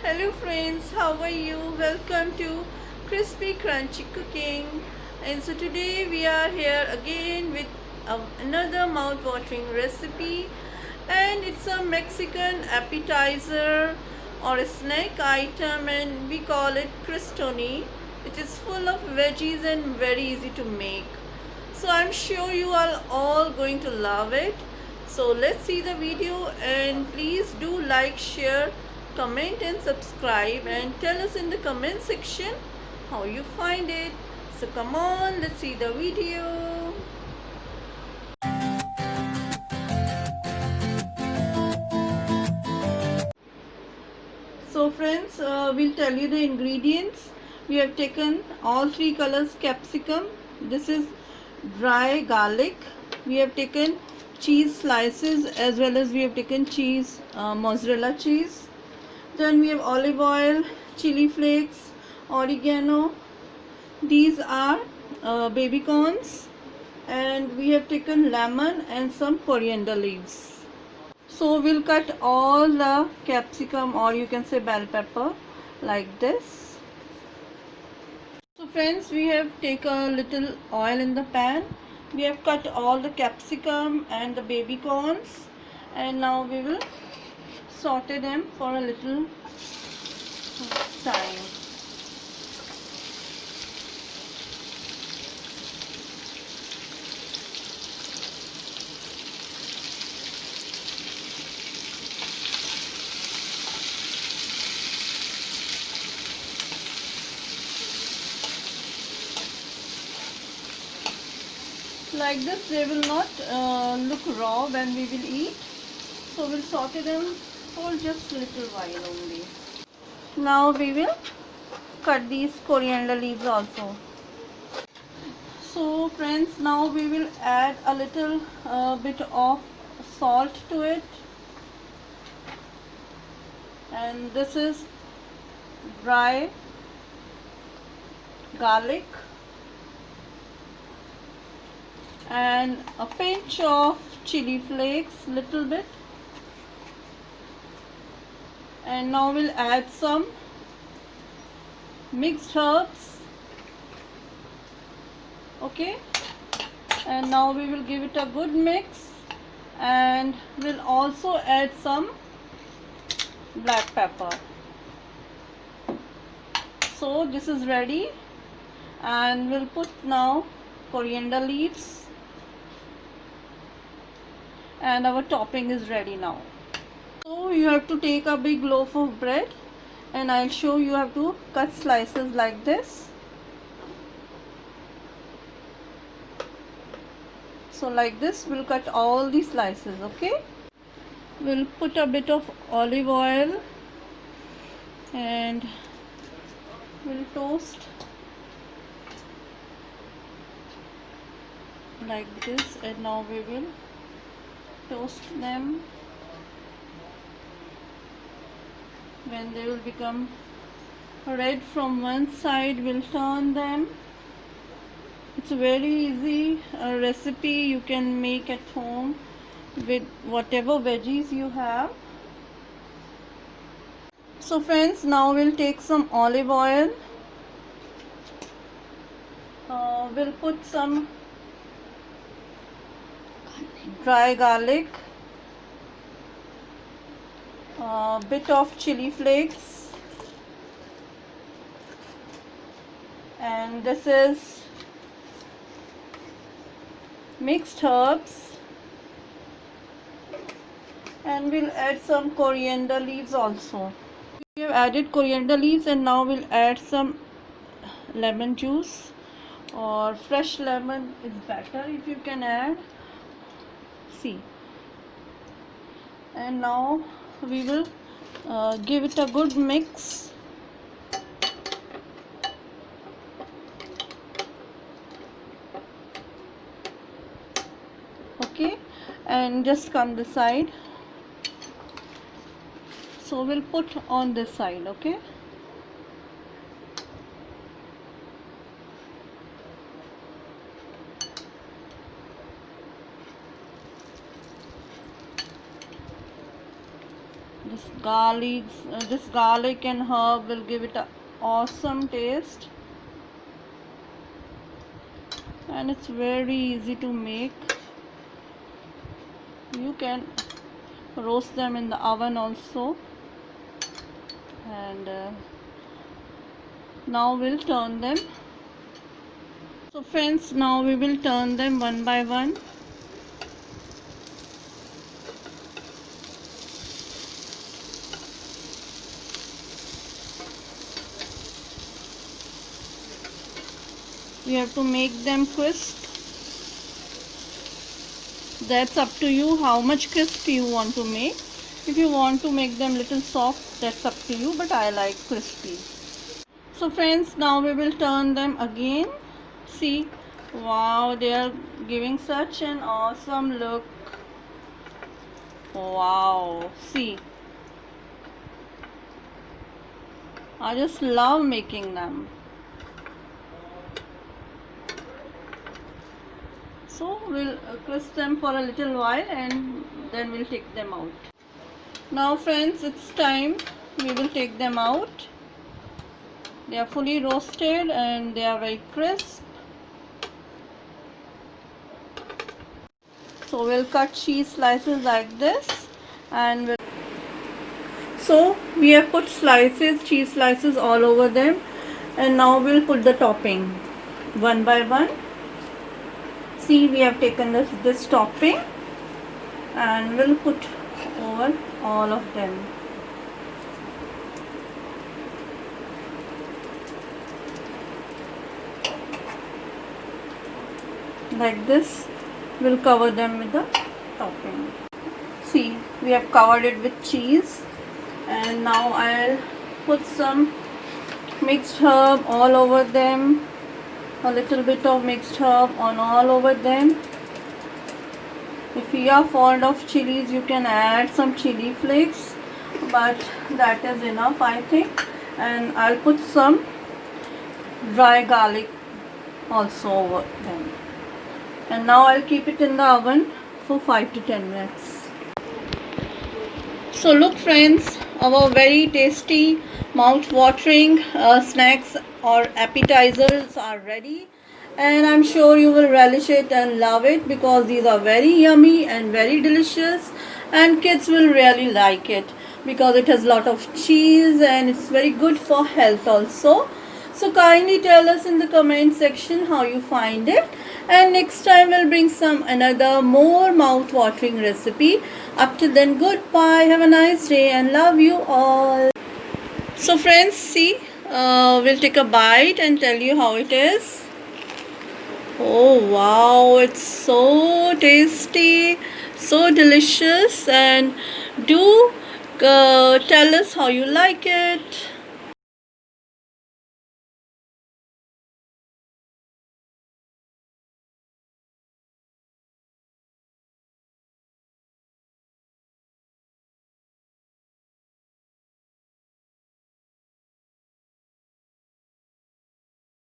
Hello friends, how are you? Welcome to Crispy Crunchy Cooking. And so today we are here again with another mouth-watering recipe, and it's a Mexican appetizer or a snack item, and we call it crostoni. It is full of veggies and very easy to make. So I'm sure you are all going to love it. So let's see the video, and please do like, share, comment and subscribe, and tell us in the comment section how you find it. So come on, let's see the video. So friends, we'll tell you the ingredients. We have taken all three colors capsicum. This is dry garlic. We have taken cheese slices, as well as we have taken cheese, mozzarella cheese. Then we have olive oil, chili flakes, oregano. These are baby corns, and we have taken lemon and some coriander leaves. So we'll cut all the capsicum, or you can say bell pepper, like this. So friends, we have taken a little oil in the pan. We have cut all the capsicum and the baby corns, and now we will saute them for a little time. Like this, they will not look raw when we will eat. So we'll saute them for just a little while only. Now we will cut these coriander leaves also. So friends, now we will add a little bit of salt to it, and this is dry garlic and a pinch of chili flakes, little bit. And now we'll add some mixed herbs. Okay, and now we will give it a good mix, and we'll also add some black pepper. So this is ready, and we'll put now coriander leaves, and our topping is ready now. So you have to take a big loaf of bread, and I'll show you have to cut slices like this. So like this we'll cut all the slices. Okay, we'll put a bit of olive oil and we'll toast like this, and now we will toast them. When they will become red from one side, we'll turn them. It's a very easy recipe you can make at home with whatever veggies you have. So friends, now we'll take some olive oil. We'll put some dry garlic, a bit of chili flakes, and this is mixed herbs, and we'll add some coriander leaves also. We have added coriander leaves, and now we'll add some lemon juice, or fresh lemon is better if you can add. See, and now we will give it a good mix. Okay, and just come this side. So we'll put on this side. Okay, This garlic and herb will give it an awesome taste, and it's very easy to make. You can roast them in the oven also. And now we'll turn them. So friends, now we will turn them one by one. We have to make them crisp. That's up to you how much crispy you want to make. If you want to make them little soft, that's up to you, but I like crispy. So friends, now we will turn them again. See, wow, they are giving such an awesome look. Wow, see, I just love making them. So we'll crisp them for a little while and then we'll take them out. Now friends, it's time. We will take them out. They are fully roasted and they are very crisp. So we'll cut cheese slices like this, and so we have put cheese slices all over them, and now we'll put the topping one by one. See, we have taken this topping and we'll put over all of them. Like this, we'll cover them with the topping. See, we have covered it with cheese, and now I'll put some mixed herb all over them. A little bit of mixed herb on all over them. If you are fond of chilies, you can add some chili flakes, but that is enough, I think. And I'll put some dry garlic also over them. And now I'll keep it in the oven for 5 to 10 minutes. So look friends, our very tasty, mouth-watering snacks or appetizers are ready, and I'm sure you will relish it and love it, because these are very yummy and very delicious, and kids will really like it because it has a lot of cheese and it's very good for health also. So kindly tell us in the comment section how you find it, and next time we'll bring some another more mouth-watering recipe. Up till then, goodbye, have a nice day, and love you all. So friends, see, we'll take a bite and tell you how it is. Oh wow, it's so tasty, so delicious, and do tell us how you like it.